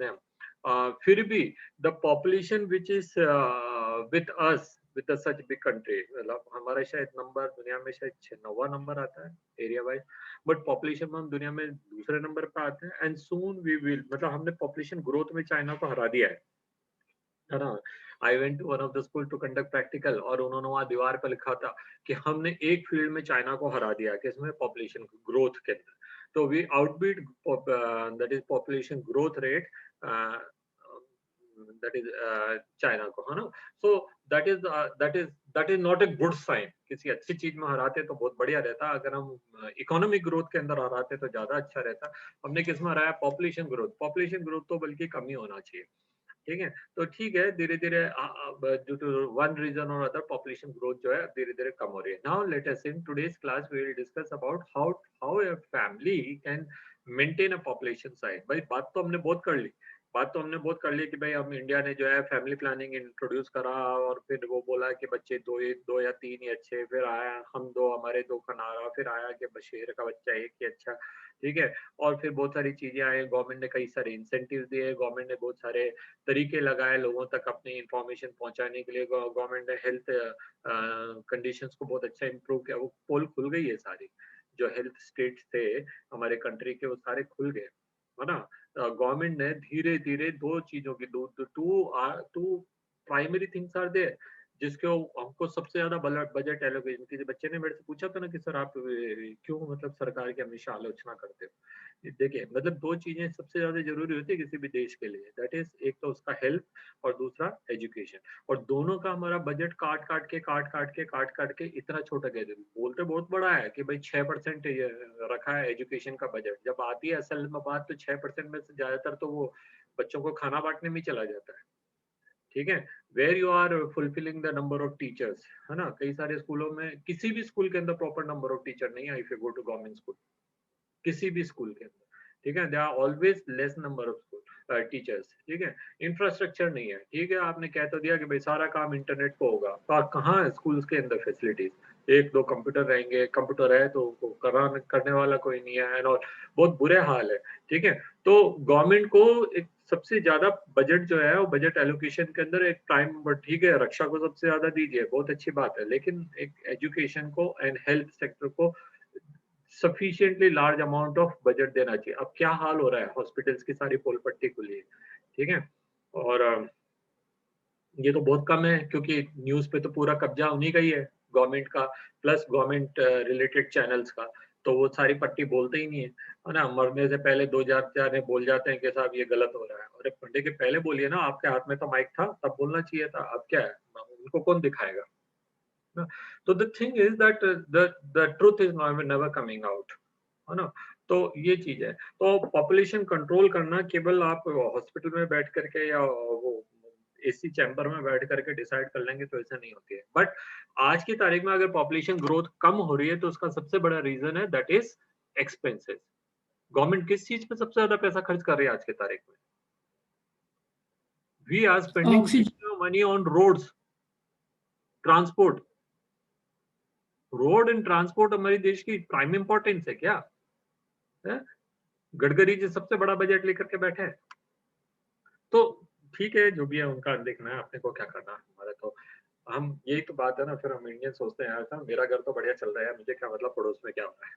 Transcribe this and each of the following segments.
them. फिर भी the population which is with us with a such big country, मतलब हमारा शायद नंबर दुनिया में शायद 9वां नंबर आता है एरिया वाइज, बट पॉपुलेशन में हम दुनिया में दूसरे नंबर पे आते हैं, एंड सून वी विल, मतलब हमने पॉपुलेशन ग्रोथ में चाइना को हरा दिया है ना। I went to one of the school to conduct practical, और उन्होंने वहां दीवार पर लिखा था कि हमने एक फील्ड में चाइना को हरा दिया, किसमें, पॉपुलेशन ग्रोथ के अंदर। तो we outbeat that is population growth rate, that is China को, है ना। So that is not a good sign. किसी अच्छी चीज में हराते तो बहुत बढ़िया रहता, अगर हम इकोनॉमिक ग्रोथ के अंदर हराते तो ज्यादा अच्छा रहता। हमने किस में हराया, पॉपुलेशन ग्रोथ। पॉपुलेशन ग्रोथ तो बल्कि कम ही होना चाहिए, ठीक है। तो ठीक है, धीरे धीरे ड्यू टू वन रीजन और अदर पॉपुलेशन ग्रोथ जो है धीरे धीरे कम हो रही है। Now let us in today's class we will discuss about how how a family can maintain a population size. भाई बात तो हमने बहुत कर ली, बात तो हमने बहुत कर ली कि भाई हम इंडिया ने जो है फैमिली प्लानिंग इंट्रोड्यूस करा, और फिर वो बोला कि बच्चे दो या तीन ही अच्छे, फिर आया हम दो, हमारे दो कनारा, फिर आया कि बशेर का बच्चा एक ही अच्छा, ठीक है। और फिर बहुत सारी चीजें आई, गवर्नमेंट ने कई सारे इंसेंटिव दिए, गवर्नमेंट ने बहुत सारे तरीके लगाए लोगों तक अपनी इंफॉर्मेशन पहुंचाने के लिए, गवर्नमेंट ने हेल्थ कंडीशंस को बहुत अच्छा इंप्रूव किया, वो पोल खुल गई है सारी, जो हेल्थ स्टेट्स थे हमारे कंट्री के वो सारे खुल गए, है ना। गवर्नमेंट ने धीरे धीरे दो चीजों की two primary things are there, जिसके हमको सबसे ज्यादा बजट एलोकेशन। किसी बच्चे ने मेरे से पूछा था ना कि सर आप क्यों मतलब सरकार की हमेशा आलोचना करते हो। देखिए मतलब दो चीजें सबसे ज्यादा जरूरी होती है किसी भी देश के लिए, दैट इज एक तो उसका हेल्थ और दूसरा एजुकेशन, और दोनों का हमारा बजट काट काट के इतना छोटा कर दिया। बोलते बहुत बड़ा है कि भाई 6% रखा है एजुकेशन का बजट, जब आती है असल में बात तो 6% में से ज्यादातर तो वो बच्चों को खाना बांटने में चला जाता है, ठीक है। Where you are fulfilling the number of teachers, है ना। कई सारे स्कूलों में, किसी भी स्कूल के अंदर प्रॉपर नंबर ऑफ टीचर नहीं है if you go to government school, किसी भी स्कूल के अंदर, ठीक है। They are always less number of school teachers, ठीक है। इंफ्रास्ट्रक्चर नहीं है, ठीक है। आपने कह तो दिया कि भाई सारा काम इंटरनेट पे होगा, तो कहाँ है स्कूल्स के अंदर फैसिलिटीज, एक दो कंप्यूटर रहेंगे, कंप्यूटर है तो करने वाला कोई नहीं है, एंड और बहुत बुरे हाल है, ठीक है। तो गवर्नमेंट को एक सबसे ज्यादा बजट जो है वो बजट एलोकेशन के अंदर एक प्राइम नंबर, ठीक है, रक्षा को सबसे ज्यादा दीजिए, बहुत अच्छी बात है, लेकिन एक एजुकेशन को एंड हेल्थ सेक्टर को sufficiently large amount of budget देना चाहिए। अब क्या हाल हो रहा है, हॉस्पिटल्स की सारी पोल पट्टी खुली है, ठीक है। और ये तो बहुत कम है, क्योंकि न्यूज पे तो पूरा कब्जा उन्हीं का ही है, गवर्नमेंट का, प्लस गवर्नमेंट रिलेटेड चैनल्स का, तो वो सारी पट्टी बोलते ही नहीं है ना। मरने से पहले दो जाने बोल जाते हैं कि साहब ये गलत हो रहा है, अरे पंडे के पहले बोलिए ना, आपके हाथ में तो माइक था, तब बोलना चाहिए था, अब क्या है, उनको कौन दिखाएगा ना। तो the thing is that the truth is never coming out, है ना। तो ये चीज है। तो पॉपुलेशन कंट्रोल करना केवल आप हॉस्पिटल में बैठ करके या वो एसी चैम्बर में बैठ करके डिसाइड कर लेंगे तो ऐसा नहीं होती है। बट आज की तारीख में अगर पॉपुलेशन ग्रोथ कम हो रही है तो उसका सबसे बड़ा रीजन है दैट इज एक्सपेंसेस। गवर्नमेंट किस चीज पे सबसे ज्यादा पैसा खर्च कर रही है आज की तारीख में? We are spending oxygen. Money on roads, transport. Road and transport हमारे देश की प्राइम इंपॉर्टेंस है क्या? है? गडकरी जी सबसे बड़ा बजट लेकर के बैठे हैं। तो ठीक है, जो भी है उनका देखना है, अपने को क्या करना है, हमारा तो हम यही तो बात है ना, फिर हम इंडियन सोचते हैं यार साहब मेरा घर तो बढ़िया चल रहा है, मुझे क्या मतलब पड़ोस में क्या हो रहा है,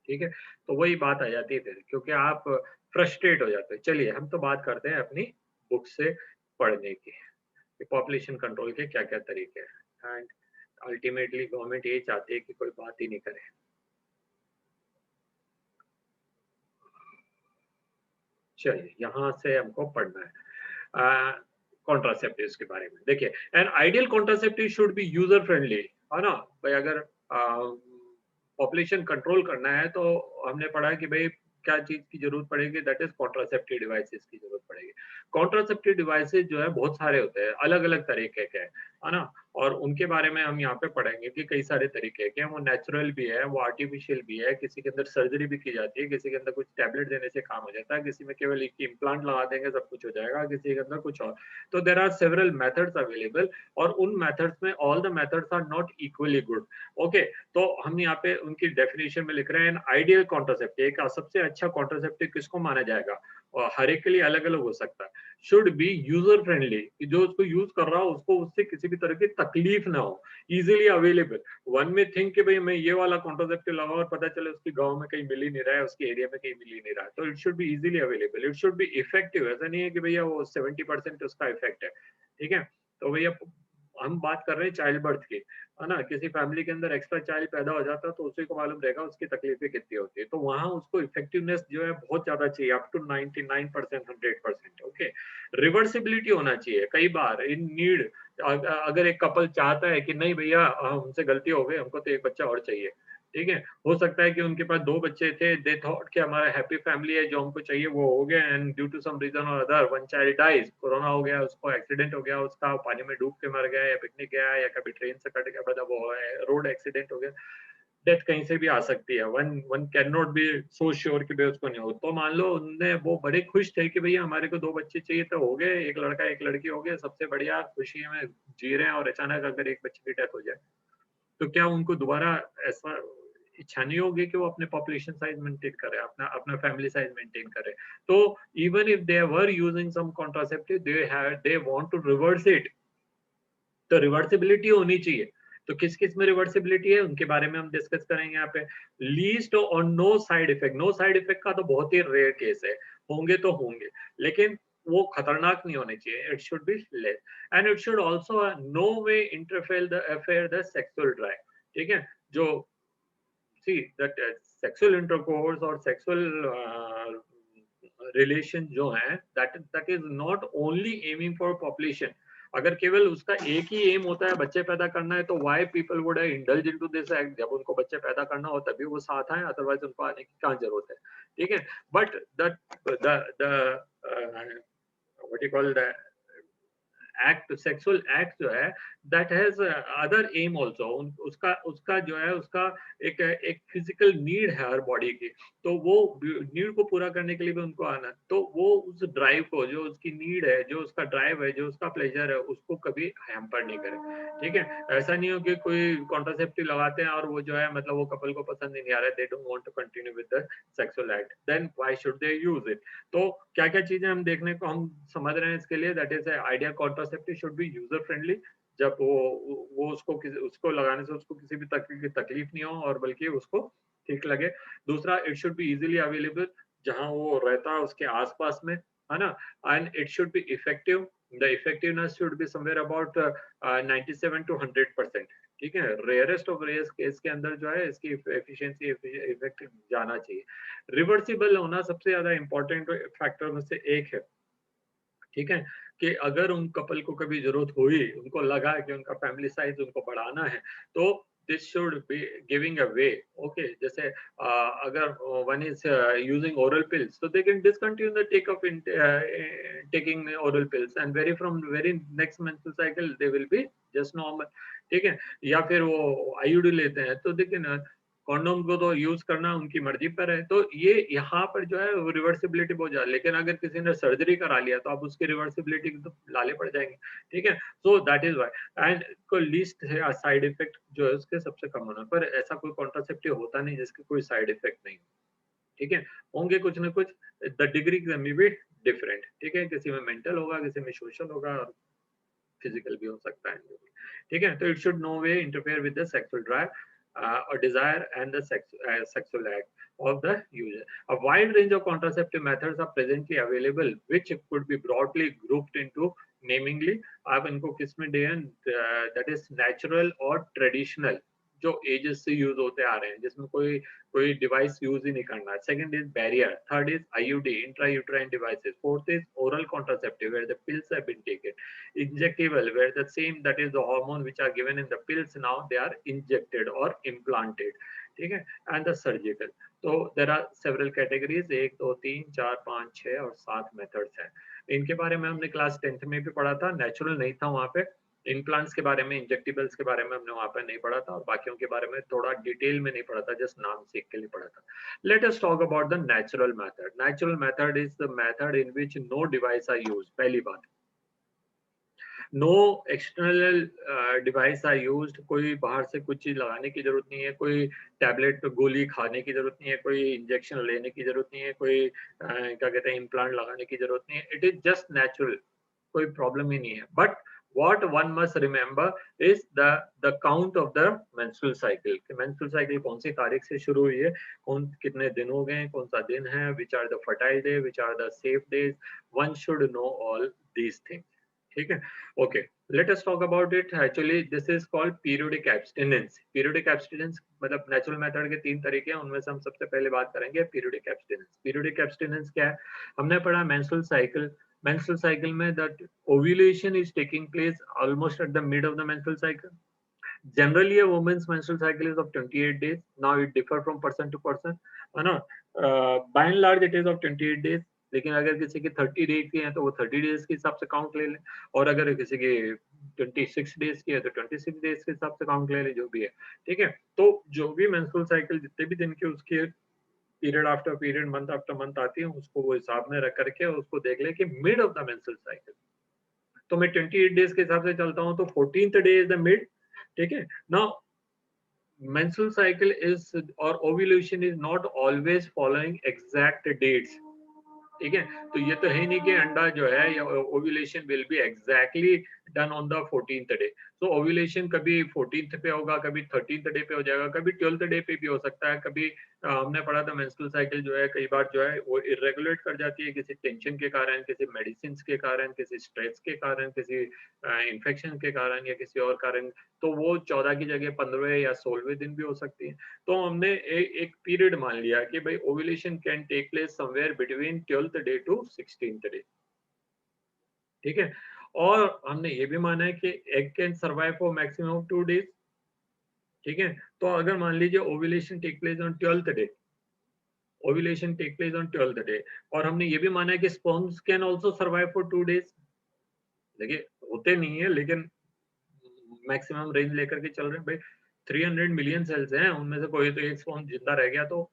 ठीक है। तो वही बात आ जाती है फिर, क्योंकि आप फ्रस्ट्रेट हो जाते हैं। चलिए हम तो बात करते हैं अपनी बुक से पढ़ने की, पॉपुलेशन कंट्रोल के क्या क्या तरीके हैं, एंड अल्टीमेटली गवर्नमेंट ये चाहती है कि कोई बात ही नहीं करे। चलिए यहाँ से हमको पढ़ना है कॉन्ट्रासेप्टिव्स के बारे में। देखिए, an ideal contraceptive should be user friendly, है ना। भाई अगर पॉपुलेशन कंट्रोल करना है तो हमने पढ़ा कि भाई क्या चीज की जरूरत पड़ेगी, दैट इज कॉन्ट्रासेप्टिव डिवाइसेस की जरूरत पड़ेगी। कॉन्ट्रासेप्टिव डिवाइसेस जो है बहुत सारे होते हैं, अलग अलग तरीके के, है ना। और उनके बारे में हम यहाँ पे पढ़ेंगे कि कई सारे तरीके के हैं, वो नेचुरल भी है, वो आर्टिफिशियल भी है, किसी के अंदर सर्जरी भी की जाती है, किसी के अंदर कुछ टैबलेट देने से काम हो जाता है, किसी में केवल एक इम्प्लांट लगा देंगे सब कुछ हो जाएगा, किसी के अंदर कुछ और। तो there are several methods available, और उन मेथड्स में all the methods are not equally good. Okay, तो हम यहाँ पे उनकी डेफिनेशन में लिख रहे हैं आइडियल कॉन्ट्रासेप्टिव, एक सबसे अच्छा कॉन्ट्रासेप्टिव किसको माना जाएगा? और हर एक के लिए अलग अलग हो सकता है। शुड बी यूजर फ्रेंडली, कि जो उसको यूज कर रहा हो उसको उससे किसी भी तरह की तकलीफ ना हो, इजीली अवेलेबल। वन में थिंक कि भाई मैं ये वाला कॉन्ट्रासेप्टिव लगाऊं और पता चले उसकी गांव में कहीं मिल ही नहीं रहा है, उसके एरिया में कहीं मिल ही नहीं रहा है। तो it should be easily available, it should be effective. ऐसा नहीं है कि भैया वो 70% उसका इफेक्ट है, ठीक है। तो भैया हम बात कर रहे हैं चाइल्ड बर्थ की, है ना। किसी फैमिली के अंदर एक्स्ट्रा चाइल्ड पैदा हो जाता है तो उसी को मालूम रहेगा उसकी तकलीफें कितनी होती है। तो वहां उसको इफेक्टिवनेस जो है बहुत ज्यादा चाहिए, अप टू 99%, 100%। ओके, रिवर्सिबिलिटी होना चाहिए। कई बार इन नीड, अगर एक कपल चाहता है कि नहीं भैया हमसे गलती हो गई, हमको तो एक बच्चा और चाहिए, ठीक है। हो सकता है कि उनके पास 2 बच्चे थे, दे थॉट कि हमारा हैप्पी फैमिली है, जो हमको चाहिए वो हो गया, and due to some reason और other one child dies, corona हो गया, उसको एक्सीडेंट हो गया, उसका पानी में डूब के मर गया, या पिकनिक गया, या कभी ट्रेन से कट गया, मतलब वो रोड एक्सीडेंट हो गया, डेथ कहीं से भी आ सकती है। One one can not be so sure कि भाई उसको नहीं हो। तो मान लो उनने, वो बड़े खुश थे कि भैया हमारे को 2 बच्चे चाहिए, तो हो गए, एक लड़का एक लड़की हो गए, सबसे बढ़िया खुशी में जी रहे हैं, और अचानक अगर एक बच्चे की डेथ हो जाए तो क्या उनको दोबारा ऐसा इच्छा नहीं होगी कि वो अपने पॉपुलेशन साइज मेंटेन करे, अपना अपना फैमिली साइज मेंटेन करे। तो even if they were using some contraceptive, they want to reverse it, तो रिवर्सिबिलिटी होनी चाहिए। तो किस किस में रिवर्सिबिलिटी है उनके बारे में हम डिस्कस करेंगे यहाँ पे। लीस्ट और no side effect, no side effect का तो बहुत ही रेयर केस है, होंगे तो होंगे, लेकिन वो खतरनाक नहीं होने चाहिए। It should be less, and it should also no way interfere the sexual drive, ठीक है। जो सी दैट सेक्सुअल इंटरकोर्स और सेक्सुअल रिलेशन जो है, that is not only aiming for population. अगर केवल उसका एक ही एम होता है बच्चे पैदा करना है, तो why people would indulge into this act. जब उनको बच्चे पैदा करना हो तभी वो साथ आए, अदरवाइज उनको आने की क्या जरूरत है, ठीक है। But the what you call the act, sexual act जो है, that has other am also. उसका उसका जो है उसका एक एक फिजिकल नीड है हर बॉडी की, तो वो नीड को पूरा करने के लिए भी उनको आना, तो वो उस ड्राइव को, जो उसकी नीड है, जो उसका ड्राइव है, जो उसका प्लेजर है, उसको कभी हैम्पर नहीं करे, ठीक है। ऐसा नहीं हो कि कोई कॉन्ट्रासेप्टिव लगाते हैं और वो जो है मतलब वो कपल को पसंद ही नहीं आ रहा है, they don't want to continue with the sexual act, then why should they use it. तो क्या क्या चीजें हम देखने को हम समझ रहे हैं इसके लिए, that is idea contraceptive should be user friendly. जब वो उसको लगाने से उसको किसी भी तरह की तकलीफ नहीं हो, और बल्कि उसको ठीक लगे। दूसरा, it should be easily available, जहां वो रहता है उसके आसपास में, है ना। And it should be effective, the effectiveness should be somewhere about 97 to 100%, ठीक है। रेयरेस्ट ऑफ रेयर्स केस के अंदर जो है इसकी एफिशिएंसी इफेक्ट जाना चाहिए। रिवर्सिबल होना सबसे ज्यादा इंपॉर्टेंट फैक्टर में से एक है, ठीक है। कि अगर उन कपल को कभी जरूरत हुई, उनको लगा कि उनका फैमिली साइज उनको बढ़ाना है, तो this should be giving a way. Okay, जैसे अगर one is using oral pills, so they can discontinue the take of taking oral pills, and very next menstrual cycle they will be just normal, ठीक है। या फिर वो IUD लेते हैं, तो देखिए कॉन्डोम को तो यूज करना उनकी मर्जी पर है। तो ये यहाँ पर जो है रिवर्सिबिलिटी बहुत ज्यादा, लेकिन अगर किसी ने सर्जरी करा लिया तो आप उसकी रिवर्सिबिलिटी तो लाले पड़ जाएंगे, ठीक है। So that is why, and को लीस्ट है साइड इफेक्ट जो है उसके सबसे कम होना, पर ऐसा कोई कॉन्ट्रासेप्टिव होता नहीं जिसके कोई साइड इफेक्ट नहीं हो, ठीक है। होंगे कुछ ना कुछ, the degree can be different, ठीक है। किसी में मेंटल होगा, किसी में सोशल होगा, और फिजिकल भी हो सकता है, ठीक है। तो it should know way interfere with the sexual drive or desire and the sexual act of the user. A wide range of contraceptive methods are presently available, which could be broadly grouped into namingly, आप इनको किस में दिए, that is natural और traditional, जो edges से use होते आ रहे हैं, जिसमें कोई कोई डिवाइस यूज ही नहीं करना। Second is barrier, third is IUD, intrauterine devices, fourth is oral contraceptive where the pills have been taken, injectable where the same, that is the hormone which are given in the pills, now they are injected or implanted, ठीक है। and the surgical, तो there are several categories, 1 2 3 4 5 6 और 7 methods हैं। इनके बारे में हमने class 10th में भी पढ़ा था, नेचुरल नहीं था वहाँ पे। इम्प्लांट्स के बारे में, इंजेक्टेबल्स के बारे में हमने वहाँ पे नहीं पढ़ा था, और बाकियों के बारे में थोड़ा डिटेल में नहीं पढ़ा था, जस्ट नाम सीख के लिए पढ़ा था। Let us talk about the natural method. Natural method is the method in which no device are used. पहली बात, no external device are used, कोई बाहर से कुछ चीज लगाने की जरूरत नहीं है, कोई टैबलेट गोली खाने की जरूरत नहीं है, कोई इंजेक्शन लेने की जरूरत नहीं है, कोई क्या कहते हैं इम्प्लांट लगाने की जरूरत नहीं है, इट इज जस्ट नेचुरल, कोई प्रॉब्लम ही नहीं है। But what one must remember is the count of the menstrual cycle, कि menstrual cycle कौन सी तारीख से शुरू हुई है, कौन कितने दिन हो गए, कौन सा दिन है, which are the fertile day, which are the safe days, one should know all these things, ठीक है। Okay, let us talk about it. Actually this is called periodic abstinence. Periodic abstinence मतलब natural method के 3 तरीके हैं, उनमें से हम सबसे पहले बात करेंगे periodic abstinence. Periodic abstinence क्या है, हमने पढ़ा menstrual cycle, menstrual cycle में that ovulation is taking place almost at the mid of the menstrual cycle. Generally a woman's menstrual cycle is of 28 days. Now it differ from person to person, है ना। by and large it is of 28 days, लेकिन अगर किसी की 30 days की है तो वो 30 डेज के हिसाब से काउंट ले लें, और अगर किसी की 26 डेज की है तो 26 डेज के हिसाब से काउंट ले लें, जो भी है, ठीक है। तो जो भी मेंस्ट्रुअल साइकिल जितने भी दिन के उसके period after period month after month आती है, उसको वो हिसाब में रख करके उसको देख ले कि mid of the menstrual cycle, तो मैं 28 डेज के हिसाब से चलता हूं, तो 14th day is the mid, ठीक है। Now menstrual cycle is or ovulation is not always following exact dates, ठीक है। तो ये तो है नहीं कि अंडा जो है या ovulation will be exactly done on the 14th day. तो ओव्यूलेशन कभी 14th पे होगा, कभी 13th डे पे हो जाएगा, कभी 12th डे पे भी हो सकता है, कभी हमने पढ़ा था मेंस्ट्रुअल साइकिल जो है कई बार जो है वो इरेगुलेट कर जाती है किसी टेंशन के कारण, किसी मेडिसिन के कारण, किसी स्ट्रेस के कारण, किसी इन्फेक्शन के कारण या किसी और कारण, तो वो 14 की जगह 15वें या 16वें दिन भी हो सकती है। तो हमने एक पीरियड मान लिया कि भाई ovulation can take place somewhere between 12th day to 16th day, ठीक है। और हमने ये भी माना है कि egg can survive for maximum of 2 days, ठीक है। तो अगर मान लीजिए ovulation take place on 12th day, ovulation take place on 12th day, और हमने ये भी माना है कि sperms can also survive for 2 days. देखिए होते नहीं है, लेकिन मैक्सिमम रेंज लेकर के चल रहे हैं भाई। 300 मिलियन सेल्स हैं, उनमें से कोई तो एक स्पर्म जिंदा रह गया तो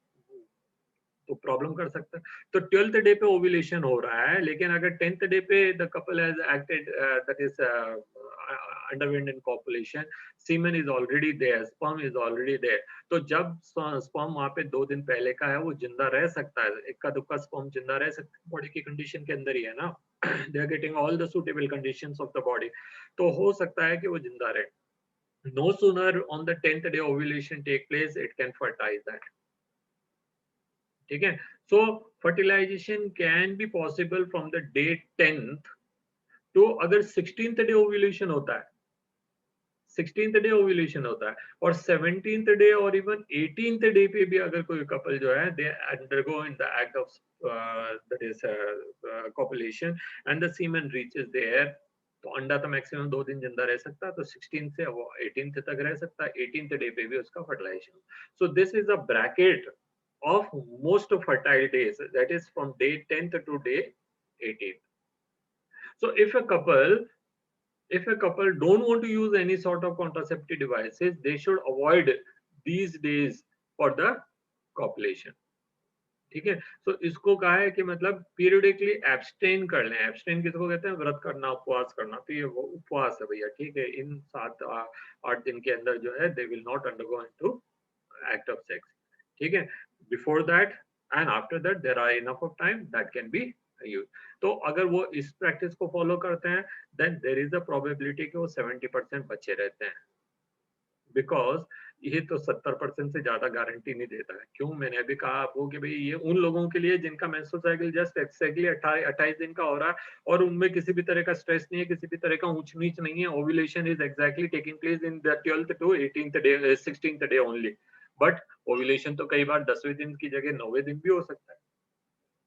प्रॉब्लम कर सकता है। तो 12th डे पे ओव्यूलेशन हो रहा है, लेकिन अगर 10th डे पे the couple has acted that is underwent in copulation, semen is already there, sperm is already there, तो जब स्पर्म वहां पे 2 दिन पहले का है वो जिंदा रह सकता है, इक्का दुक्का स्पर्म जिंदा रह सकता है, बॉडी की कंडीशन के अंदर ही है ना। They are getting all the suitable conditions of the body, तो हो सकता है कि वो जिंदा रहे। No sooner on the 10th day ovulation take place, it can fertilize that, ठीक है। So fertilization can be possible from the day 10th तो अगर 16th डे ओव्यूलेशन होता है, 16th डे ओव्यूलेशन होता है, और 17th डे और इवन 18th डे पे भी अगर कोई कपल जो है they undergo in the act of that is copulation and the semen reaches there, तो अंडा तो मैक्सिमम 2 दिन जिंदा रह सकता है, तो 16th से वो 18th तक रह सकता है, 18th डे पे भी उसका fertilization. So this is a bracket of most fertile days, that is from day 10th to day 18th. So if a couple don't want to use any sort of contraceptive devices, they should avoid these days for the copulation, ठीक है। तो इसको कहा है कि मतलब periodically abstain कर लें। एब्सटेन किसको कहते हैं, व्रत करना, उपवास करना, तो ये वो उपवास है भैया, ठीक है। इन 7-8 दिन के अंदर जो है they will not undergo into act of sex, ठीक है। Before that and after that there are enough of time that can be use. तो अगर वो इस प्रैक्टिस को फॉलो करते हैं then there is a probability कि वो 70% बचे रहते हैं, बिकॉज ये तो 70% से ज्यादा गारंटी नहीं देता है। क्यों, मैंने अभी कहा आपको कि भाई ये उन लोगों के लिए जिनका मेंस्ट्रुअल साइकिल जस्ट एक्जैक्टली 28 दिन का हो रहा है और उनमें किसी भी तरह का स्ट्रेस नहीं है, किसी भी तरह का ऊंच नीच नहीं है, ovulation is exactly taking place in the 12th to 18th day 16th day only. But ovulation तो कई बार 10वें दिन की जगह 9वें दिन भी हो सकता है,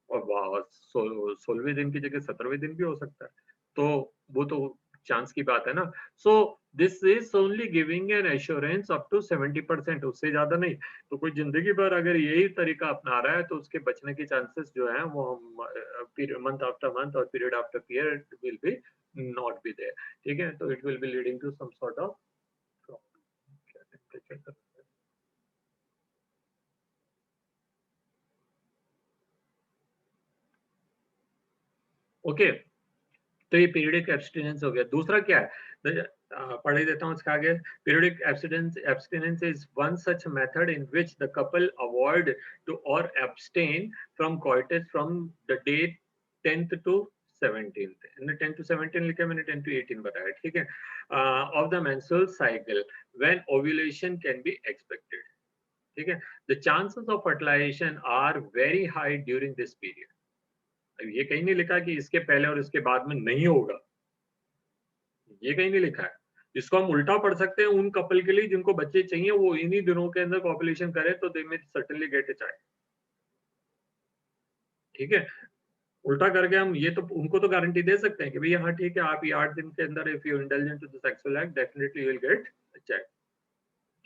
और 16वें दिन की जगह 17वें दिन भी हो सकता है, तो वो तो चांस की बात है ना। So this is only giving an assurance up to 70%, उससे ज्यादा नहीं। तो कोई जिंदगी भर अगर यही तरीका अपना रहा है तो उसके बचने के चांसेस जो है वो हम मंथ आफ्टर मंथ और period after period will be not be there, ठीक है। तो it will be leading to some sort of okay. तो ये पीरियडिक एब्स्टिनेंस हो गया। दूसरा क्या है, पढ़ ही देता हूँ इसके आगे। Periodic abstinence is one such method in which the couple avoid to और abstain from coitus from the day 10th to 17th। 10 to 17 लिखा, मैंने 10 to 18 बताया, ठीक है। Of the menstrual cycle when ovulation can be expected, ठीक है। The chances of fertilization are very high during this period. ये कहीं नहीं लिखा कि इसके पहले और इसके बाद में नहीं होगा, ये कहीं नहीं लिखा है। इसको हम उल्टा पढ़ सकते हैं, उन कपल के लिए जिनको बच्चे चाहिए वो इन्हीं दिनों के अंदर कॉपुलेशन करे तो दे मे सर्टेनली गेट अ चाइल्ड, ठीक है। उल्टा करके हम ये तो उनको तो गारंटी दे सकते हैं कि भैया हाँ ठीक है, आप ये 8 दिन के अंदर if you indulge into the sexual act definitely you will get a child,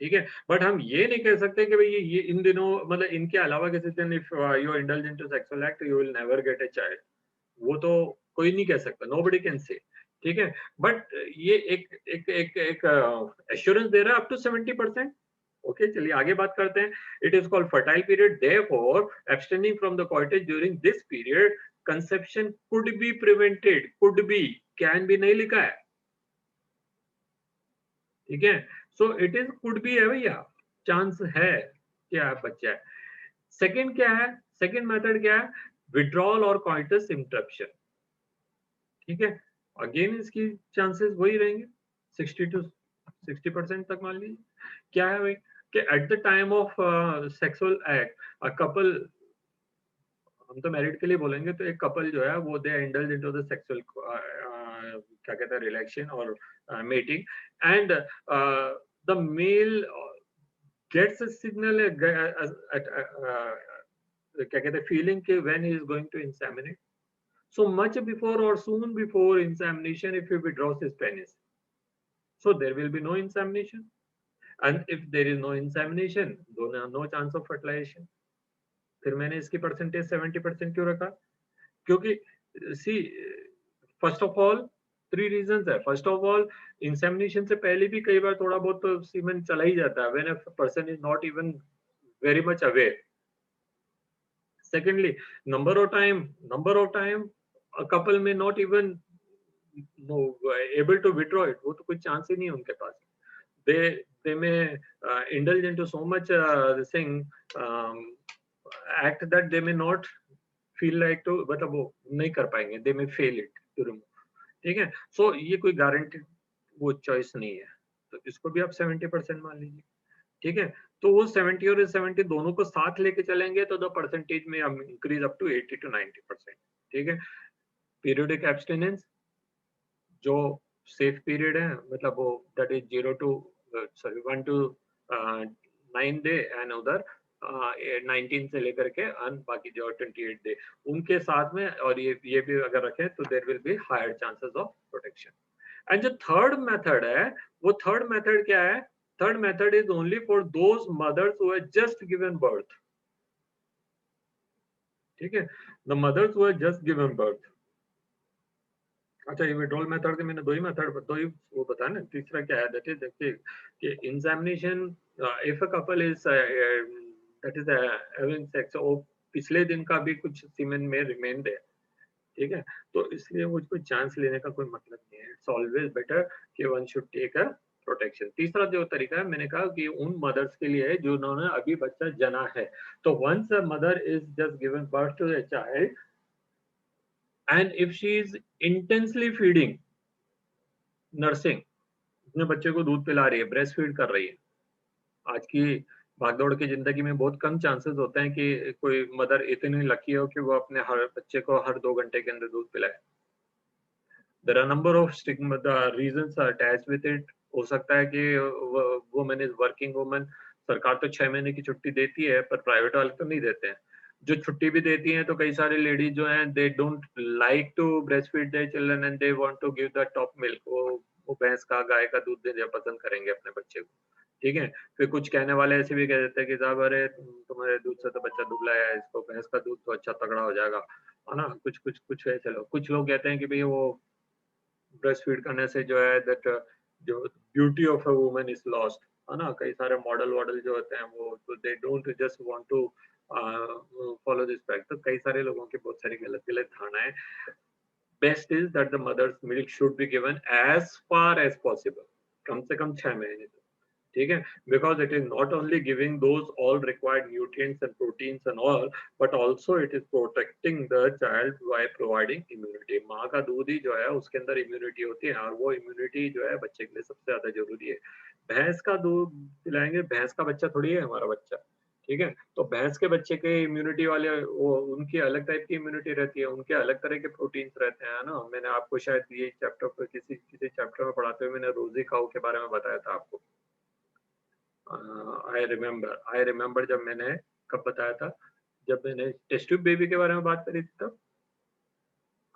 ठीक है। बट हम ये नहीं कह सकते कि भाई ये इन दिनों मतलब इनके अलावा किसी दिन if you indulge into sexual act you will never get a child, वो तो कोई नहीं कह सकता, नोबडी कैन से, ठीक है। बट ये एक एश्योरेंस दे रहा है अप टू 70%। ओके, चलिए आगे बात करते हैं। It is called fertile period, therefore abstaining from the coitus during this period conception could be prevented, could be, can भी नहीं लिखा है, ठीक है। So it is could be है भैया, चांस है कि आप बच्चा है। सेकंड क्या है, सेकंड मेथड क्या है, विड्रॉल और कॉइटस इंटरप्शन, ठीक है। अगेन इसकी चांसेस वही रहेंगे 60 टू 60% तक मान लीजिए। क्या है भाई कि eight the time of sexual act a couple, हम तो मैरिड के लिए बोलेंगे, तो एक कपल जो है वो they indulge into the sexual क्या कहते हैं रिलेशन और mating and the male gets a signal क्या कहते हैं फीलिंग के when he is going to inseminate, so much before or soon before insemination if he withdraws his penis, so there will be no insemination, and if there is no insemination no chance of fertilization। फिर मैंने इसकी percentage 70% क्यों रखा, क्योंकि सी first of all 3 reasons है। First of all insemination से पहले भी कई बार थोड़ा बहुत तो सीमेन चला ही जाता है when a person is not even very much aware. Secondly, number of time a couple may not even no able to withdraw it, वो तो कोई चांस ही नहीं है उनके पास। they may indulge into so much this thing um, act that they may not feel like to मतलब वो नहीं कर पाएंगे, they may fail it to remove, ठीक है। so ये कोई गारंटी वो चॉइस नहीं है, तो इसको भी आप 70% मान लीजिए, ठीक है। तो वो 70 और 70 दोनों को साथ लेके चलेंगे तो द परसेंटेज में हम इंक्रीज अप टू 80 to 90%, ठीक है। पीरियोडिक एब्सटिनेंस जो सेफ पीरियड है, मतलब वो that is 0 to sorry 1 to 9 day and उधर 19 से लेकर के बाकी जो 28 डे उनके साथ में, और ये भी अगर रखें तो there will be higher chances of protection. And जो थर्ड मेथड है, वो थर्ड मेथड क्या है, third method is only for those mothers who have just given birth, ठीक है। The mothers who have just given birth. अच्छा, ये withdrawal method के मैंने दो ही वो बताया ना, तीसरा क्या है, दैट इज देखिए कि insemination if a couple is that is having sex, वो पिछले दिन का भी कुछ सीमेन में रिमेन है, ठीक है। तो इसलिए वो कोई चांस लेने का कोई मतलब नहीं है, इट्स ऑलवेज बेटर कि one should take a protection. तीसरा जो तरीका है मैंने कहा कि उन मदर्स के लिए है जो उन्होंने अभी बच्चा जना है, तो once a mother is just given birth to a child and if she is intensely feeding, nursing, अपने बच्चे को दूध पिला रही है, ब्रेस्ट फीड कर रही है, आज की भागदौड़ की जिंदगी में बहुत कम चांसेस होते हैं कि कोई मदर इतनी लकी हो कि वो अपने हर बच्चे को हर 2 घंटे के अंदर दूध पिलाए। There are number of stigma the reasons are attached with it. हो सकता है कि वुमन इज वर्किंग वुमन, सरकार तो 6 महीने की छुट्टी देती है पर प्राइवेट वाले तो नहीं देते हैं। जो छुट्टी भी देती हैं तो कई सारे लेडीज जो हैं they don't like to breast feed their children and they want to give the top milk, वो भैंस का गाय का दूध देना पसंद करेंगे अपने बच्चे को, ठीक है। फिर कुछ कहने वाले ऐसे भी कह देते हैं कि साहब अरे तुम्हारे दूध से तो बच्चा दुबला है, इसको भैंस का दूध तो अच्छा तगड़ा हो जाएगा, है ना। कुछ ऐसे लोग, कुछ लोग कहते हैं कि भाई वो ब्रेस्ट फीड करने से जो है दैट जो beauty of a woman is lost, है ना। कई सारे मॉडल वॉडल जो होते हैं वो तो they don't just want to follow this fact. तो कई सारे लोगों की बहुत सारी गलत गलत धारणाएं best is that the mother's milk should be given as far as possible, कम से कम 6 महीने तक, ठीक है, because it is not only giving those all required nutrients and proteins and all, but also it is protecting the child by providing immunity. माँ का दूध ही जो है उसके अंदर इम्यूनिटी होती है, और वो इम्यूनिटी जो है बच्चे के लिए सबसे ज्यादा जरूरी है। भैंस का दूध पिलाएंगे, भैंस का बच्चा थोड़ी है हमारा बच्चा, ठीक है, तो भैंस के बच्चे के इम्यूनिटी वाले वो उनकी अलग टाइप की इम्यूनिटी रहती है, उनके अलग तरह के प्रोटीन्स रहते हैं ना। मैंने आपको शायद ये चैप्टर पर किसी किसी चैप्टर में पढ़ाते हुए मैंने रोजी काऊ के बारे में बताया था आपको। आई रिमेम्बर जब मैंने कब बताया था, जब मैंने टेस्ट ट्यूब बेबी के बारे में बात करी थी तब,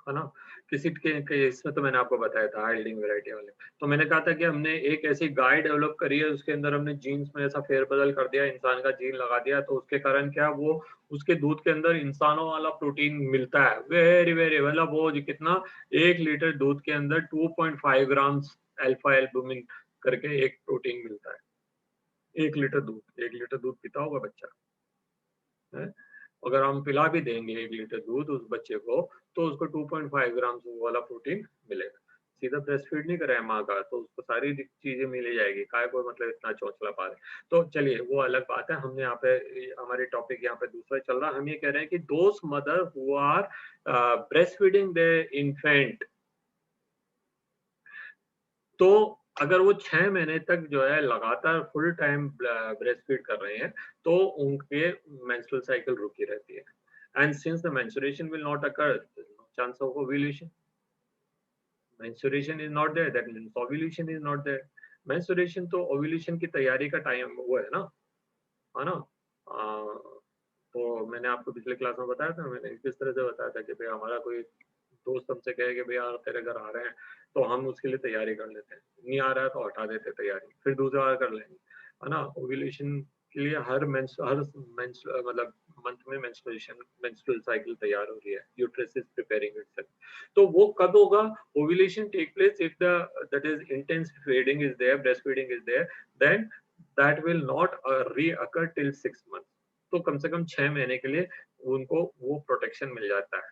है ना? किसी के इसमें तो मैंने आपको बताया था हाइल्डिंग वैरायटी वाले। तो मैंने कहा था कि हमने एक ऐसी गाय डेवलप करी है, उसके अंदर हमने जीन्स में ऐसा फेरबदल कर दिया, इंसान का जीन लगा दिया, तो उसके कारण क्या वो उसके दूध के अंदर इंसानों वाला प्रोटीन मिलता है। वेरी वेरी मतलब वो जो कितना 1 लीटर दूध के अंदर 2.5 ग्राम्स अल्फा एल्बुमिन करके एक प्रोटीन मिलता है। 1 लीटर दूध पीता होगा बच्चा, हैं? अगर हम पिला भी देंगे 1 लीटर दूध उस बच्चे को, तो उसको 2.5 ग्राम वो वाला प्रोटीन मिलेगा। सीधा ब्रेस्ट फीड नहीं कराया माँ का, तो उसको सारी चीजें मिल जाएगी, काय को मतलब इतना चौंचला पा रहे। तो चलिए वो अलग बात है, हमने यहाँ पे हमारी टॉपिक यहाँ पे दूसरा चल रहा है। हम ये कह रहे हैं कि those mother who are breast feeding the infant, तो अगर वो 6 महीने तक जो है लगातार फुल टाइम ब्रेस्ट फीड कर रहे हैं, तो उनके मेंस्ट्रुअल साइकिल रुकी रहती है। And since the menstruation will not occur, chance of ovulation, menstruation is not there, that means ovulation is not there. Menstruation तो ओव्यूलेशन की तैयारी का टाइम वो है ना? तो मैंने आपको पिछले क्लास में बताया था, मैंने किस तरह से बताया था कि भाई हमारा कोई दोस्त हमसे कहे कि भैया तेरे घर आ रहे हैं, तो हम उसके लिए तैयारी कर लेते हैं, नहीं आ रहा है तो हटा देते हैं तैयारी, फिर दूसरा बार कर लेंगे, है ना? ओव्यूलेशन के लिए हर मेंस मतलब मंथ में मेंस्ट्रुअल साइकिल तैयार हो रही है, यूट्रस इज प्रिपेयरिंग इटसेल्फ। तो वो कब होगा? Ovulation take place if the that is intense feeding is there, breast feeding is there, then that will not recur till 6 month. तो कम से कम 6 महीने के लिए उनको वो प्रोटेक्शन मिल जाता है।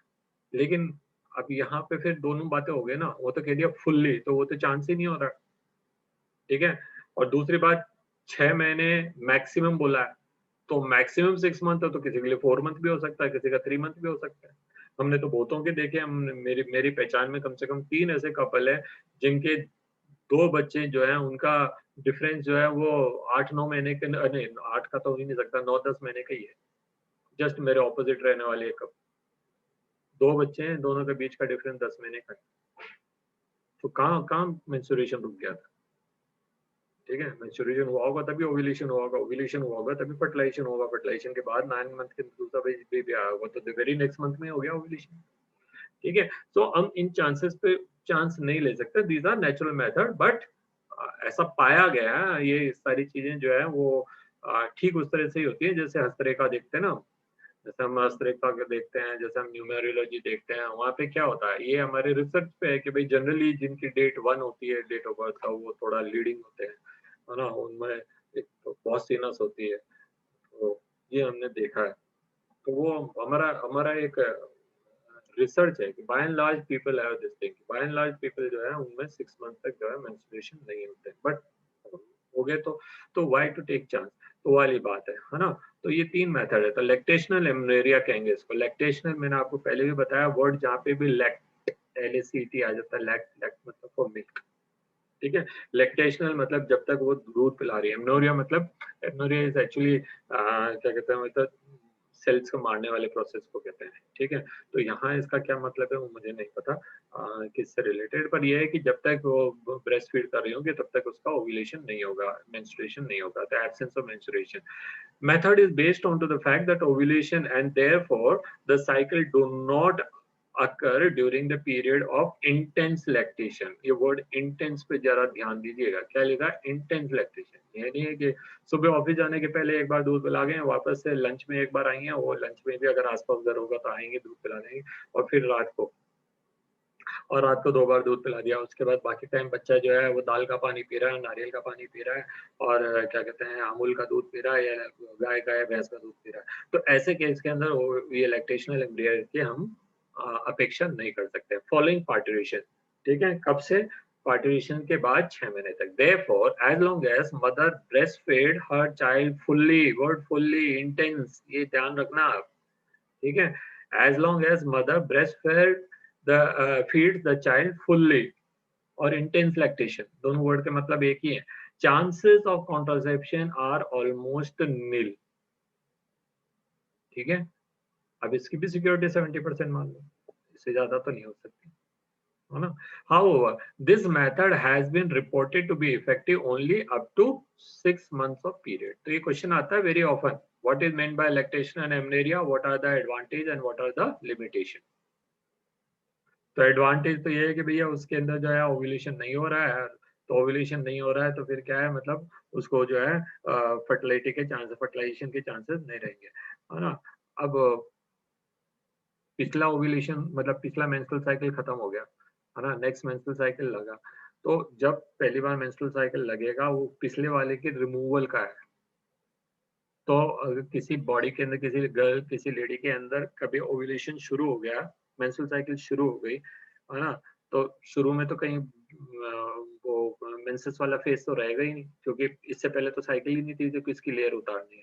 लेकिन अब यहाँ पे फिर दोनों बातें हो गई ना, वो तो कह दिया फुल्ली, तो वो तो चांस ही नहीं हो रहा, ठीक है? और दूसरी बात 6 महीने मैक्सिमम बोला है, तो मैक्सिमम 6 मंथ है, तो किसी के लिए 4 मंथ भी हो सकता है, किसी का 3 मंथ भी हो सकता है। हमने तो बहुतों के देखे, हमने मेरी मेरी पहचान में कम से कम 3 ऐसे कपल है जिनके 2 बच्चे जो हैं उनका डिफरेंस जो है वो 8-9 महीने के नहीं 8 का तो हो ही नहीं सकता, 9-10 महीने का ही है। जस्ट मेरे ऑपोजिट रहने वाले एक कपल, 2 बच्चे हैं, दोनों के बीच का डिफरेंस 10 महीने का है। तो कहाँ कहाँ मेंस्ट्रुएशन रुक गया था, ठीक है? मेंस्ट्रुएशन हुआ होगा तभी ओव्यूलेशन हुआ होगा, ओव्यूलेशन हुआ होगा तभी फर्टिलाइजेशन होगा, फर्टिलाइजेशन के बाद 9 मंथ के दूसरा बेबी आया होगा, तो द वेरी नेक्स्ट मंथ में हो गया ओव्यूलेशन, ठीक है? तो हम इन चांसेस पे चांस नहीं ले सकते, these are natural method, but ऐसा पाया गया है, ये सारी चीजें जो है वो ठीक उस तरह से ही होती है जैसे हस्तरेखा देखते हैं ना, जैसे हम हस्तरेखा के देखते हैं, जैसे हम न्यूमेरोलॉजी देखते हैं, वहाँ पे क्या होता है, ये हमारे रिसर्च पे है कि भाई जनरली जिनकी डेट 1 होती है डेट ऑफ बर्थ का, वो थोड़ा लीडिंग होते हैं, है ना? उनमें एक तो बॉसीनस होती है, तो ये हमने देखा है। तो वो हमारा हमारा एक रिसर्च है कि by and large people have this thing, by and large people जो है उनमें 6 मंथ तक जो है मेंस्ट्रुएशन नहीं होते, बट हो गए तो व्हाई टू टेक चांस, तो वाली बात है ना? तो ये 3 मेथड है, तो लैक्टेशनल एमनेरिया कहेंगे इसको। लैक्टेशनल मैंने आपको पहले भी बताया, वर्ड जहाँ पे भी लैक्ट LACT आ जाता है, लैक्ट लैक्ट मतलब फॉर मिल्क, ठीक है? लैक्टेशनल मतलब जब तक वो दूध पिला रही है। एमनोरिया मतलब एमनोरिया इज एक्चुअली क्या कहते हैं, मतलब सेल्स को मारने वाले प्रोसेस को कहते हैं, ठीक है? तो यहाँ इसका क्या मतलब है वो मुझे नहीं पता किससे रिलेटेड, पर ये है कि जब तक वो ब्रेस्ट फीड कर रही होंगी तब तक उसका ओव्यूलेशन नहीं होगा, मेंस्ट्रुएशन नहीं होगा, the absence of menstruation. Method is based on to the fact that ovulation and therefore the cycle do not occur during the period of intense lactation। ये वर्ड intense पे जरा ध्यान दीजिएगा, क्या लिखा है? intense lactation। ये नहीं है कि सुबह ऑफिस जाने के पहले एक बार दूध पिला गए, वापस से लंच में एक बार आई हैं, वो लंच में भी अगर आसपास घर होगा तो आएंगे दूध पिला देंगे, और फिर रात को 2 बार दूध पिला दिया, उसके बाद बाकी टाइम बच्चा जो है वो दाल का पानी पी रहा है, नारियल का पानी पी रहा है, और क्या कहते हैं अमूल का दूध पी रहा है, या गाय का या भैंस का दूध पी रहा है। तो ऐसे केस के अंदर वो ये लैक्टेशनल एम्ब्रियो के हम अपेक्षा नहीं कर सकते। फॉलोइंग पार्टुरेशन, ठीक है, कब से? पार्टुरेशन के बाद 6 महीने तक। Therefore as long as mother breast feed her child fully, word fully, intense, ये ध्यान रखना आप, ठीक है। As long as mother breast feed the child fully और इंटेंस लैक्टेशन, दोनों वर्ड के मतलब एक ही है। Chances of contraception are almost nil, ठीक है। अब इसकी भी सिक्योरिटी 70% मान लो, इससे ज्यादा तो नहीं हो सकती, है ना। However, this method has been reported to be effective only up to 6 months of period. तो ये क्वेश्चन आता है very often. What is meant by lactation and amenorrhea? What are the advantage and what are the limitation? तो advantage तो ये है कि भैया उसके अंदर जो है ओव्यूलेशन नहीं हो रहा है, तो ओव्यूलेशन नहीं हो रहा है तो फिर क्या है, मतलब उसको जो है फर्टिलिटी के चांसेस, फर्टिलाइजेशन के चांसेस नहीं रहेंगे, है ना। अब पिछला ओव्यूलेशन मतलब पिछला मेंस्ट्रुअल साइकिल खत्म हो गया, है ना, नेक्स्ट मेंस्ट्रुअल साइकिल लगा, तो जब पहली बार मेंस्ट्रुअल साइकिल लगेगा वो पिछले वाले के रिमूवल का है। तो अगर किसी बॉडी के अंदर किसी गर्ल किसी लेडी के अंदर कभी ओव्यूलेशन शुरू हो गया, मेंस्ट्रुअल साइकिल शुरू हो गई, है ना, तो शुरू में तो कहीं वो मेंसेस वाला फेज तो रहेगा ही नहीं, क्योंकि इससे पहले तो साइकिल ही नहीं थी जो किसकी लेयर उतारनी है।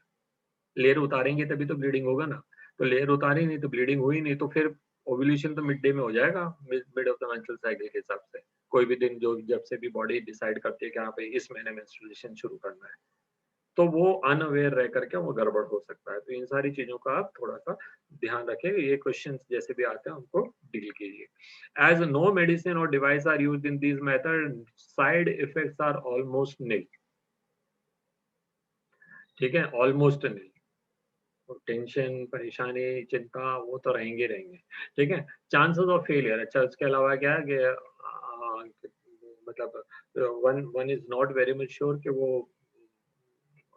लेयर उतारेंगे तभी तो ब्लीडिंग होगा ना, तो लेयर उतारी नहीं तो ब्लीडिंग हुई नहीं, तो फिर ओव्यूलेशन तो मिड डे में हो जाएगा, mid of the menstrual cycle के हिसाब से, कोई भी दिन जो जब से भी बॉडी डिसाइड करती है कि हाँ भाई इस महीने मेंस्ट्रुएशन शुरू करना है, तो वो अनअवेयर रह करके वो गड़बड़ हो सकता है। तो इन सारी चीजों का आप थोड़ा सा ध्यान रखें, ये क्वेश्चंस जैसे भी आते हैं उनको डील कीजिए। एज नो मेडिसिन और device are used in this method, side effects are almost nil, ठीक है, ऑलमोस्ट निल। टेंशन, परेशानी, चिंता वो तो रहेंगे रहेंगे, ठीक है। चांसेस ऑफ फेलियर, अच्छा उसके अलावा क्या है कि मतलब one one is not very much sure कि वो,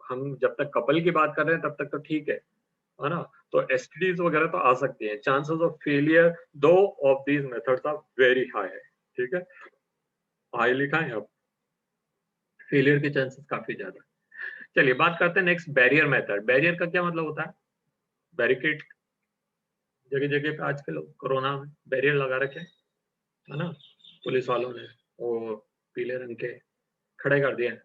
हम जब तक कपल की बात कर रहे हैं तब तक तो ठीक है ना, तो एसटीडीज वगैरह तो आ सकती हैं। चांसेस ऑफ फेलियर दो of these methods are very high है, ठीक है, हाई लिखा है अब, फेलियर के चांसेस काफी ज्यादा। चलिए बात करते हैं नेक्स्ट, बैरियर मेथड। बैरियर का क्या मतलब होता है? बैरिकेड, जगह जगह पे आजकल कोरोना में बैरियर लगा रखे है ना, पुलिस वालों ने वो पीले रंग के खड़े कर दिए।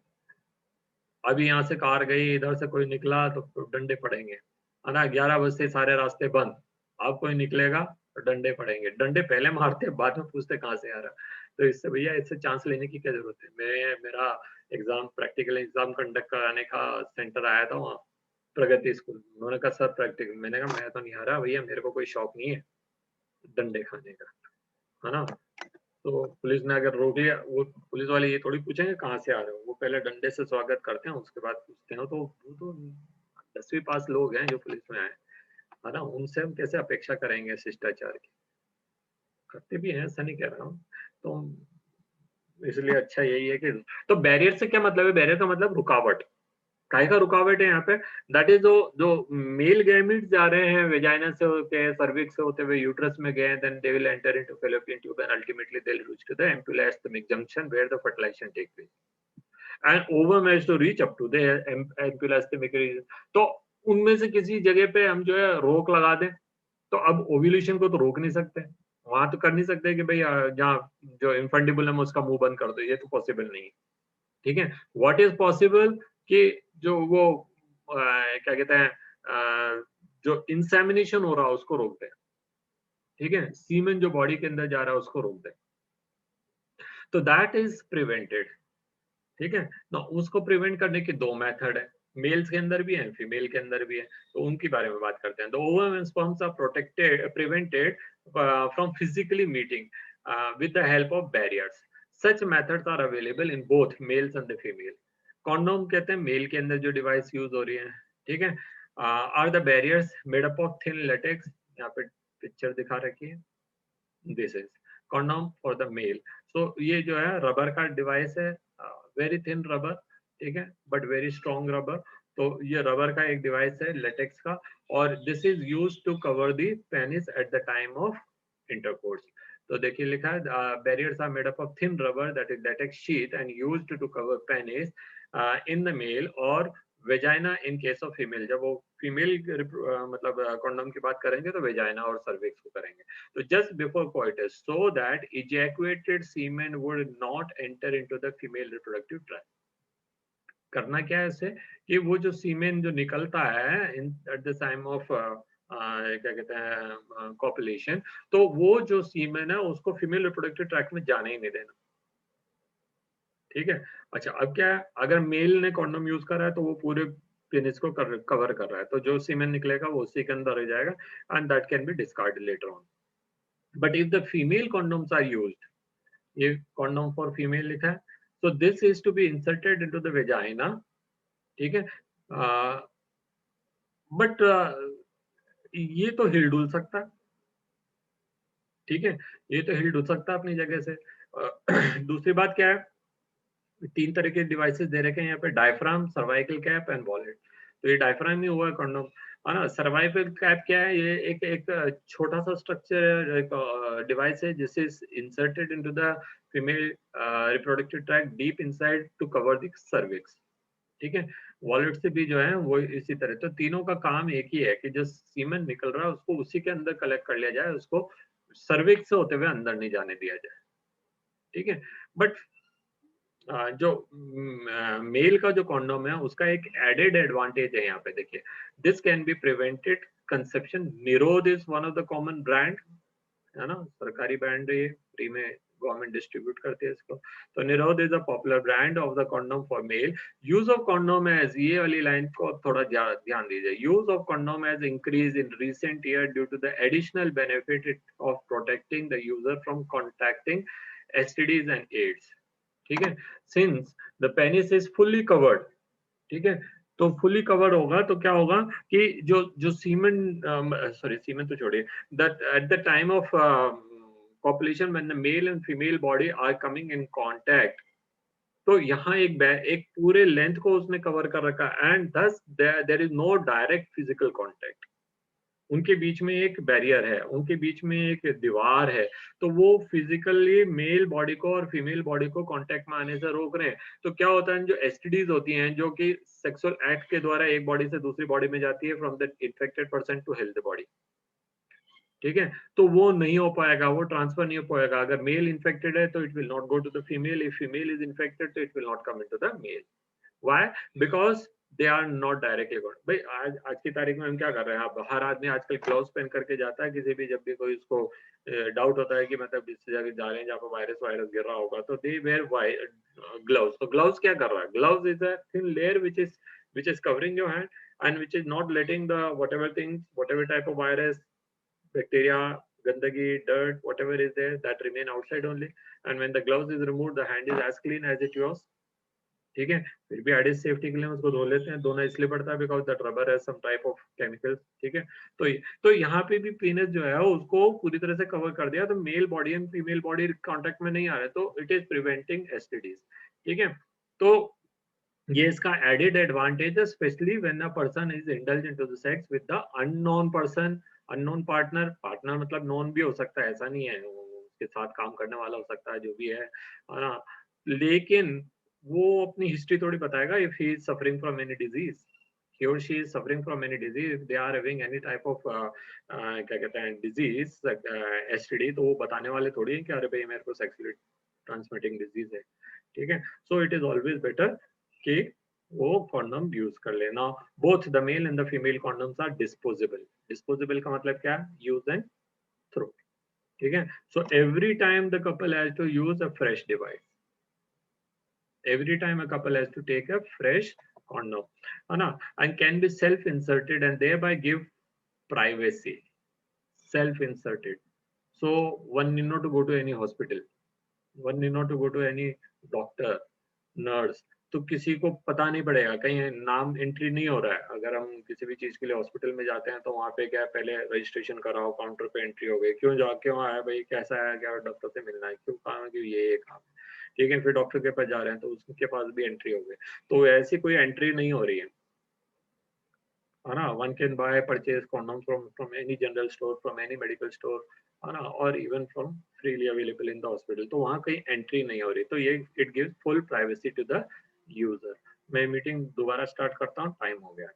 अभी यहाँ से कार गई, इधर से कोई निकला तो डंडे पड़ेंगे, है ना। 11 बजे से सारे रास्ते बंद, अब कोई निकलेगा तो डंडे पड़ेंगे। डंडे पहले मारते बाद में पूछते कहाँ से आ रहा। तो इससे भैया इससे चांस लेने की क्या जरूरत है। मेरा एग्जाम, प्रैक्टिकल एग्जाम कंडक्ट कराने का सेंटर आया था वहाँ, प्रगति स्कूल। उन्होंने कहा सर प्रैक्टिकल, मैंने कहा मैं तो नहीं आ रहा भैया, मेरे को कोई शौक नहीं है डंडे खाने का, है ना। तो पुलिस ने अगर रोक लिया, वो पुलिस वाले ये थोड़ी पूछेंगे कहाँ से आ रहे हो, वो पहले डंडे से स्वागत करते हैं, उसके बाद पूछते हैं। तो वो तो 10वीं पास लोग हैं जो पुलिस में आए, है ना, उनसे हम कैसे अपेक्षा करेंगे शिष्टाचार की। करते भी हैं, ऐसा नहीं कह रहा हूँ, तो इसलिए अच्छा यही है कि, तो बैरियर से क्या मतलब है? बैरियर का मतलब रुकावट। काय का रुकावट है यहाँ पे? दैट इज जो जो मेल गैमेट्स जा रहे हैं वेजाइना से होते, सर्विक्स से होते हुए यूट्रस में गए, then they will enter into fallopian tube and ultimately they will reach to the ampullary isthmic junction where the fertilization take place and ovum has to reach up to the ampullary isthmic region. तो उनमें से किसी जगह पे हम जो है रोक लगा दें, तो अब ओव्यूलेशन को तो रोक नहीं सकते, वहां तो कर नहीं सकते कि भाई जहाँ जो इनफंडिबुलम है उसका मुंह बंद कर दो, ये तो पॉसिबल नहीं है, ठीक है। व्हाट इज पॉसिबल कि जो वो क्या कहते हैं, जो इंसेमिनेशन हो रहा है उसको रोक दे, ठीक है, सीमेन जो बॉडी के अंदर जा रहा है उसको रोक दे, तो दैट इज प्रिवेंटेड, ठीक है ना। उसको प्रिवेंट करने के दो मेथड है, मेल्स के अंदर भी है, फीमेल के अंदर भी है, तो उनके बारे में बात करते हैं। तो ovum and sperms are protected prevented from physically meeting with the help of barriers. Such methods are available in both males and the female. Condom कहते हैं मेल के अंदर जो डिवाइस यूज हो रही है, ठीक है। Are the barriers made up of thin latex, यहाँ पे पिक्चर दिखा रखी है, this is condom for the male. So ये जो है रबर का डिवाइस है, वेरी थिन रबर, ठीक है, बट वेरी स्ट्रॉन्ग रबर। तो ये रबर का एक डिवाइस है लेटेक्स का, और this is use to cover the penis at the time of intercourse. तो देखिए लिखा है barriers are made up of thin rubber that is latex sheet and used to cover penis in the male और vagina in case of female. जब वो female मतलब condom की बात करेंगे तो वेजाइना और सर्विक्स को करेंगे। तो just before coitus so that ejaculated semen would not enter into the female reproductive tract. करना क्या है इससे कि वो जो सीमेन जो निकलता है इन एट द टाइम ऑफ क्या कहते हैं कॉपुलेशन, तो वो जो सीमेन है उसको फीमेल रिप्रोडक्टिव ट्रैक्ट में जाने ही नहीं देना। ठीक है। अच्छा, अब क्या है, अगर मेल ने कॉन्डोम यूज कर रहा है तो वो पूरे पेनिस को कवर कर रहा है, तो जो सीमेन निकलेगा वो उसी के अंदर रह जाएगा and that can be discarded later on. But if the female condoms are used, ये कॉन्डोम फॉर फीमेल लिखा है, so this is to be inserted into the vagina, ठीक है। बट ये तो हिल डुल सकता है, ठीक है, ये तो हिल डुल सकता है अपनी जगह से। दूसरी बात क्या है, 3 तरह के डिवाइसेस दे रखे हैं यहाँ पे, diaphragm, cervical cap and wallet. तो ये डायफ्राम ही हुआ है कंडोम, है ना। सर्वाइकल कैप क्या है, ये एक एक छोटा सा स्ट्रक्चर, एक डिवाइस है जिस is inserted into the female reproductive tract deep inside to cover the cervix, ठीक है। वॉलेट से भी जो है वो इसी तरह, तो तीनों का काम एक ही है कि जो सीमेन निकल रहा है उसको उसी के अंदर कलेक्ट कर लिया जाए, उसको सर्विक्स से होते हुए अंदर नहीं जाने दिया जाए, ठीक है। बट जो मेल का जो कॉन्डोम है उसका एक एडेड एडवांटेज है यहाँ पे, देखिए, this can be prevented conception. Nirodh is one of the common brand, है ना, सरकारी ब्रांड है ये, फ्री में गवर्नमेंट डिस्ट्रीब्यूट करती है इसको। तो Nirodh is a popular brand of the condom for male. Use of condom as, ये वाली लाइन को थोड़ा ध्यान दीजिए, use of condom as increase in recent year due to the additional benefit of protecting the user from contacting STDs and AIDS, ठीक है। Since the penis is fully covered, ठीक है, तो फुली कवर होगा तो क्या होगा कि जो जो सीमेन, सॉरी सीमेन तो छोड़िए, that at the time of population when the male and female body are coming in contact, तो यहाँ एक पूरे लेंथ को उसने कवर कर रखा and thus there is no direct physical contact। उनके बीच में एक बैरियर है, उनके बीच में एक दीवार है, तो वो फिजिकली मेल बॉडी को और फीमेल बॉडी को कांटेक्ट में आने से रोक रहे हैं। तो क्या होता है, जो एसटीडीज होती हैं जो कि सेक्सुअल एक्ट के द्वारा एक बॉडी से दूसरी बॉडी में जाती है from the infected person to health body, ठीक है, तो वो नहीं हो पाएगा, वो ट्रांसफर नहीं हो पाएगा। अगर मेल इन्फेक्टेड है तो it will not go to the female, if female is infected तो it will not come into the male. Why? Because they are not directly contact. भाई आज आज की तारीख में हम क्या कर रहे हैं, अब हर आदमी आजकल ग्लव्स पहन करके जाता है, किसी भी जब भी कोई उसको डाउट होता है कि मतलब इस जगह जा रहे हैं जहाँ पर वायरस वायरस गिर रहा होगा, तो दे वेयर ग्लव्स। तो ग्लव्स क्या कर रहा है, gloves is a thin layer which is covering your hand and which is not letting the whatever things, whatever type of virus, bacteria, gandagi, dirt, whatever is there, that remain outside only, and when the gloves is removed the hand is as clean as it was, ठीक है। फिर भी added safety के लिए उसको धो लेते हैं, धोना इसलिए पड़ता है because that rubber has some type of chemicals, ठीक है। तो यहाँ पे भी पीनस जो है उसको पूरी तरह से कवर कर दिया, तो male body and female body contact में नहीं आ रहे, तो इट इज प्रिवेंटिंग एसटीडीज, ठीक है। तो ये इसका एडेड एडवांटेज है, specially when a person is indulge into the sex with the unknown person, unknown partner, partner मतलब नोन भी हो सकता है, ऐसा नहीं है, उसके साथ काम करने वाला हो सकता है, जो भी है ना, लेकिन वो अपनी हिस्ट्री थोड़ी बताएगा। If he is suffering from any disease, he or she is suffering from any disease, if they are having any type of क्या कहते हैं डिजीज, एसटीडी, तो वो बताने वाले थोड़ी है कि अरे भाई मेरे को सेक्सुअली ट्रांसमिटिंग डिजीज है, ठीक है। So it is always better कि वो कॉन्डम यूज कर लेना। Both the male and the female condoms are disposable. Disposable का मतलब क्या, यूज एंड थ्रो, ठीक है। So every time the couple has to use a fresh device, every time a couple has to take a fresh condom, है ना, and can be self inserted and thereby give privacy, self inserted, so one need not to go to any hospital, one need not to go to any doctor, nurse, तो किसी को पता नहीं पड़ेगा, कहीं नाम एंट्री नहीं हो रहा है। अगर हम किसी भी चीज के लिए हॉस्पिटल में जाते हैं तो वहाँ पे क्या है, पहले रजिस्ट्रेशन कराओ, काउंटर पे एंट्री हो गई, क्यों आया भाई, कैसा है, क्या डॉक्टर से मिलना है, क्यों काम है, क्यों ये काम है, ठीक है। फिर डॉक्टर के पास जा रहे हैं तो उसके पास भी एंट्री हो गई, तो ऐसी कोई एंट्री नहीं हो रही है ना। One can buy purchase condom from any general store, from any medical store, है ना, और even from freely available in the hospital, तो वहाँ कहीं एंट्री नहीं हो रही, तो ये it gives full privacy to the user. मैं मीटिंग दोबारा स्टार्ट करता हूँ, टाइम हो गया।